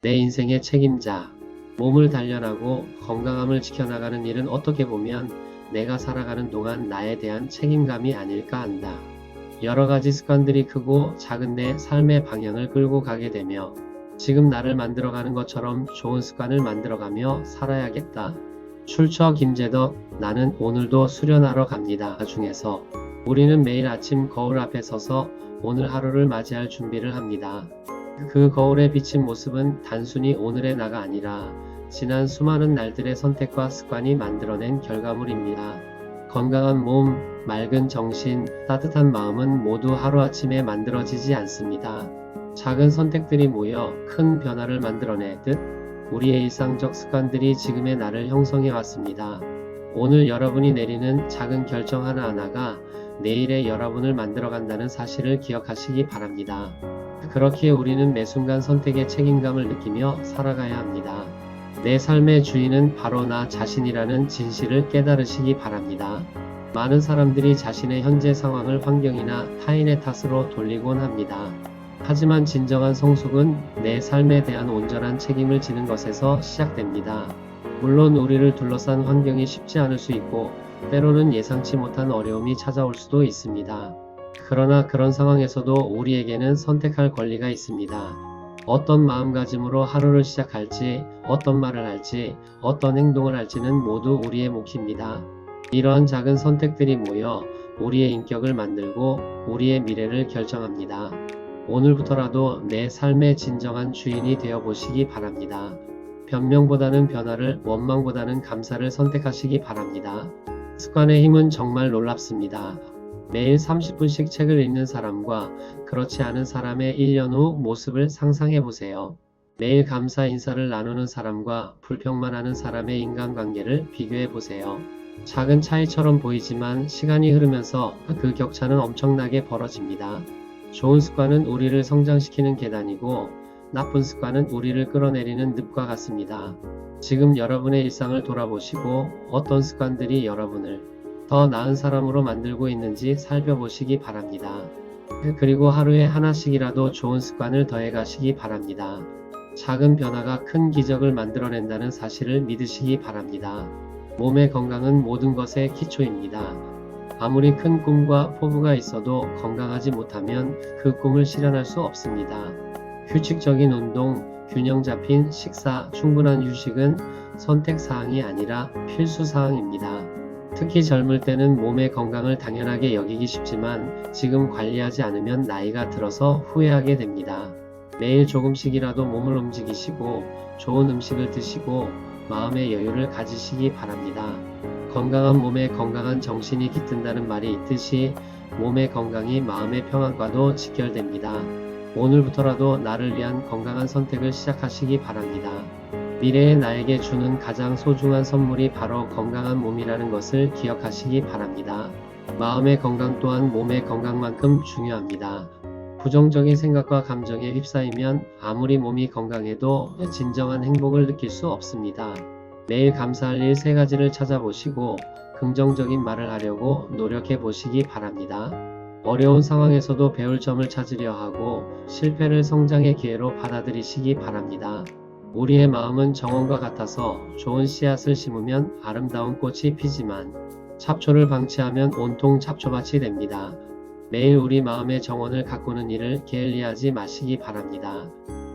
내 인생의 책임자. 몸을 단련하고 건강함을 지켜나가는 일은 어떻게 보면 내가 살아가는 동안 나에 대한 책임감이 아닐까 한다. 여러 가지 습관들이 크고 작은 내 삶의 방향을 끌고 가게 되며 지금 나를 만들어가는 것처럼 좋은 습관을 만들어가며 살아야겠다. 출처 김재덕. 나는 오늘도 수련하러 갑니다 중에서 우리는 매일 아침 거울 앞에 서서 오늘 하루를 맞이할 준비를 합니다. 그 거울에 비친 모습은 단순히 오늘의 나가 아니라 지난 수많은 날들의 선택과 습관이 만들어낸 결과물입니다. 건강한 몸, 맑은 정신, 따뜻한 마음은 모두 하루아침에 만들어지지 않습니다. 작은 선택들이 모여 큰 변화를 만들어내듯 우리의 일상적 습관들이 지금의 나를 형성해 왔습니다. 오늘 여러분이 내리는 작은 결정 하나하나가 내일의 여러분을 만들어간다는 사실을 기억하시기 바랍니다. 그렇기에 우리는 매 순간 선택의 책임감을 느끼며 살아가야 합니다. 내 삶의 주인은 바로 나 자신이라는 진실을 깨달으시기 바랍니다. 많은 사람들이 자신의 현재 상황을 환경이나 타인의 탓으로 돌리곤 합니다. 하지만 진정한 성숙은 내 삶에 대한 온전한 책임을 지는 것에서 시작됩니다. 물론 우리를 둘러싼 환경이 쉽지 않을 수 있고 때로는 예상치 못한 어려움이 찾아올 수도 있습니다. 그러나 그런 상황에서도 우리에게는 선택할 권리가 있습니다. 어떤 마음가짐으로 하루를 시작할지, 어떤 말을 할지, 어떤 행동을 할지는 모두 우리의 몫입니다. 이러한 작은 선택들이 모여 우리의 인격을 만들고 우리의 미래를 결정합니다. 오늘부터라도 내 삶의 진정한 주인이 되어 보시기 바랍니다. 변명보다는 변화를, 원망보다는 감사를 선택하시기 바랍니다. 습관의 힘은 정말 놀랍습니다. 매일 30분씩 책을 읽는 사람과 그렇지 않은 사람의 1년 후 모습을 상상해 보세요. 매일 감사 인사를 나누는 사람과 불평만 하는 사람의 인간관계를 비교해 보세요. 작은 차이처럼 보이지만 시간이 흐르면서 그 격차는 엄청나게 벌어집니다. 좋은 습관은 우리를 성장시키는 계단이고 나쁜 습관은 우리를 끌어내리는 늪과 같습니다. 지금 여러분의 일상을 돌아보시고 어떤 습관들이 여러분을 더 나은 사람으로 만들고 있는지 살펴보시기 바랍니다. 그리고 하루에 하나씩이라도 좋은 습관을 더해 가시기 바랍니다. 작은 변화가 큰 기적을 만들어낸다는 사실을 믿으시기 바랍니다. 몸의 건강은 모든 것의 기초입니다. 아무리 큰 꿈과 포부가 있어도 건강하지 못하면 그 꿈을 실현할 수 없습니다. 규칙적인 운동, 균형 잡힌 식사, 충분한 휴식은 선택사항이 아니라 필수사항입니다. 특히 젊을 때는 몸의 건강을 당연하게 여기기 쉽지만 지금 관리하지 않으면 나이가 들어서 후회하게 됩니다. 매일 조금씩이라도 몸을 움직이시고 좋은 음식을 드시고 마음의 여유를 가지시기 바랍니다. 건강한 몸에 건강한 정신이 깃든다는 말이 있듯이 몸의 건강이 마음의 평안과도 직결됩니다. 오늘부터라도 나를 위한 건강한 선택을 시작하시기 바랍니다. 미래의 나에게 주는 가장 소중한 선물이 바로 건강한 몸이라는 것을 기억하시기 바랍니다. 마음의 건강 또한 몸의 건강만큼 중요합니다. 부정적인 생각과 감정에 휩싸이면 아무리 몸이 건강해도 진정한 행복을 느낄 수 없습니다. 매일 감사할 일 3가지를 찾아보시고 긍정적인 말을 하려고 노력해 보시기 바랍니다. 어려운 상황에서도 배울 점을 찾으려 하고 실패를 성장의 기회로 받아들이시기 바랍니다. 우리의 마음은 정원과 같아서 좋은 씨앗을 심으면 아름다운 꽃이 피지만 잡초를 방치하면 온통 잡초밭이 됩니다. 매일 우리 마음의 정원을 가꾸는 일을 게을리하지 마시기 바랍니다.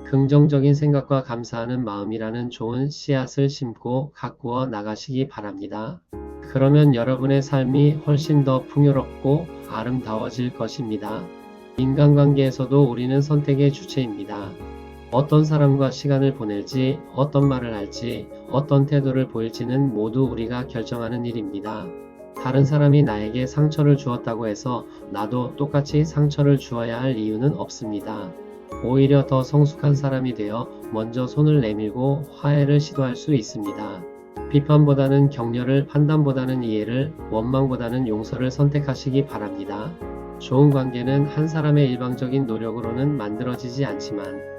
긍정적인 생각과 감사하는 마음이라는 좋은 씨앗을 심고 가꾸어 나가시기 바랍니다. 그러면 여러분의 삶이 훨씬 더 풍요롭고 아름다워질 것입니다. 인간관계에서도 우리는 선택의 주체입니다. 어떤 사람과 시간을 보낼지, 어떤 말을 할지, 어떤 태도를 보일지는 모두 우리가 결정하는 일입니다. 다른 사람이 나에게 상처를 주었다고 해서 나도 똑같이 상처를 주어야 할 이유는 없습니다. 오히려 더 성숙한 사람이 되어 먼저 손을 내밀고 화해를 시도할 수 있습니다. 비판보다는 격려를, 판단보다는 이해를, 원망보다는 용서를 선택하시기 바랍니다. 좋은 관계는 한 사람의 일방적인 노력으로는 만들어지지 않지만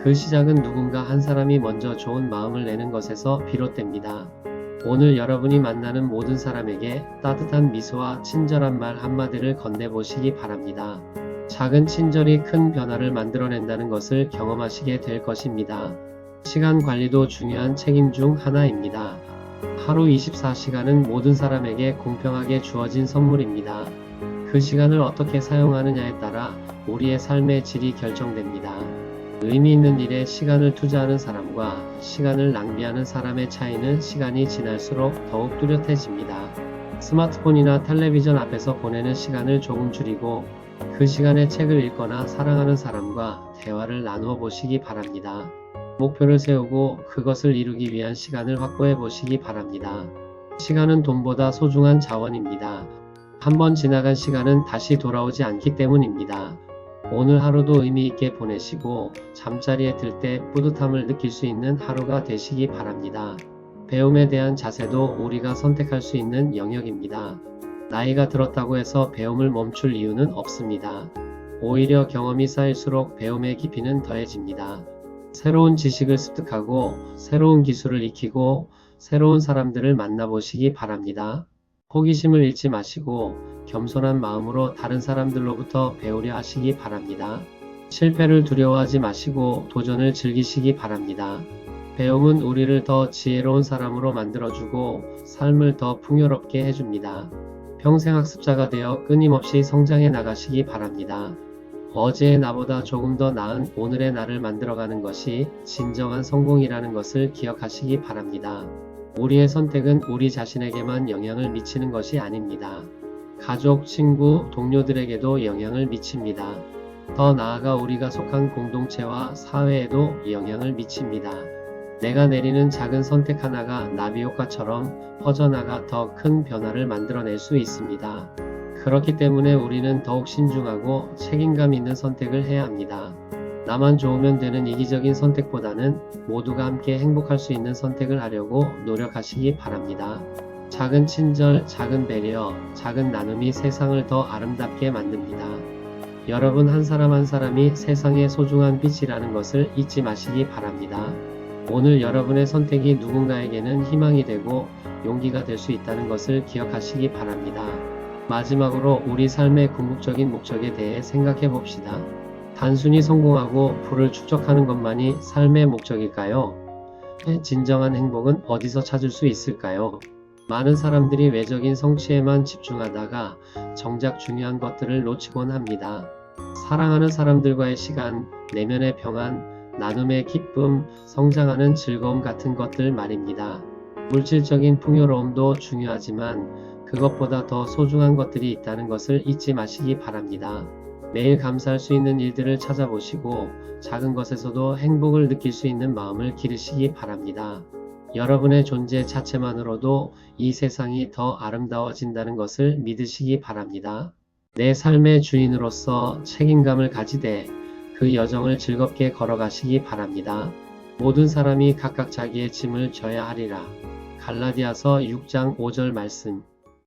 그 시작은 누군가 한 사람이 먼저 좋은 마음을 내는 것에서 비롯됩니다. 오늘 여러분이 만나는 모든 사람에게 따뜻한 미소와 친절한 말 한마디를 건네보시기 바랍니다. 작은 친절이 큰 변화를 만들어낸다는 것을 경험하시게 될 것입니다. 시간 관리도 중요한 책임 중 하나입니다. 하루 24시간은 모든 사람에게 공평하게 주어진 선물입니다. 그 시간을 어떻게 사용하느냐에 따라 우리의 삶의 질이 결정됩니다. 의미 있는 일에 시간을 투자하는 사람과 시간을 낭비하는 사람의 차이는 시간이 지날수록 더욱 뚜렷해집니다. 스마트폰이나 텔레비전 앞에서 보내는 시간을 조금 줄이고 그 시간에 책을 읽거나 사랑하는 사람과 대화를 나누어 보시기 바랍니다. 목표를 세우고 그것을 이루기 위한 시간을 확보해 보시기 바랍니다. 시간은 돈보다 소중한 자원입니다. 한번 지나간 시간은 다시 돌아오지 않기 때문입니다. 오늘 하루도 의미 있게 보내시고 잠자리에 들 때 뿌듯함을 느낄 수 있는 하루가 되시기 바랍니다. 배움에 대한 자세도 우리가 선택할 수 있는 영역입니다. 나이가 들었다고 해서 배움을 멈출 이유는 없습니다. 오히려 경험이 쌓일수록 배움의 깊이는 더해집니다. 새로운 지식을 습득하고 새로운 기술을 익히고 새로운 사람들을 만나보시기 바랍니다. 호기심을 잃지 마시고 겸손한 마음으로 다른 사람들로부터 배우려 하시기 바랍니다. 실패를 두려워하지 마시고 도전을 즐기시기 바랍니다. 배움은 우리를 더 지혜로운 사람으로 만들어주고 삶을 더 풍요롭게 해줍니다. 평생 학습자가 되어 끊임없이 성장해 나가시기 바랍니다. 어제의 나보다 조금 더 나은 오늘의 나를 만들어가는 것이 진정한 성공이라는 것을 기억하시기 바랍니다. 우리의 선택은 우리 자신에게만 영향을 미치는 것이 아닙니다. 가족, 친구, 동료들에게도 영향을 미칩니다. 더 나아가 우리가 속한 공동체와 사회에도 영향을 미칩니다. 내가 내리는 작은 선택 하나가 나비효과처럼 퍼져나가 더 큰 변화를 만들어낼 수 있습니다. 그렇기 때문에 우리는 더욱 신중하고 책임감 있는 선택을 해야 합니다. 나만 좋으면 되는 이기적인 선택보다는 모두가 함께 행복할 수 있는 선택을 하려고 노력하시기 바랍니다. 작은 친절, 작은 배려, 작은 나눔이 세상을 더 아름답게 만듭니다. 여러분 한 사람 한 사람이 세상의 소중한 빛이라는 것을 잊지 마시기 바랍니다. 오늘 여러분의 선택이 누군가에게는 희망이 되고 용기가 될 수 있다는 것을 기억하시기 바랍니다. 마지막으로 우리 삶의 궁극적인 목적에 대해 생각해 봅시다. 단순히 성공하고 부를 축적하는 것만이 삶의 목적일까요? 진정한 행복은 어디서 찾을 수 있을까요? 많은 사람들이 외적인 성취에만 집중하다가 정작 중요한 것들을 놓치곤 합니다. 사랑하는 사람들과의 시간, 내면의 평안, 나눔의 기쁨, 성장하는 즐거움 같은 것들 말입니다. 물질적인 풍요로움도 중요하지만 그것보다 더 소중한 것들이 있다는 것을 잊지 마시기 바랍니다. 매일 감사할 수 있는 일들을 찾아보시고 작은 것에서도 행복을 느낄 수 있는 마음을 기르시기 바랍니다. 여러분의 존재 자체만으로도 이 세상이 더 아름다워진다는 것을 믿으시기 바랍니다. 내 삶의 주인으로서 책임감을 가지되 그 여정을 즐겁게 걸어가시기 바랍니다. 모든 사람이 각각 자기의 짐을 져야 하리라. 갈라디아서 6장 5절 말씀.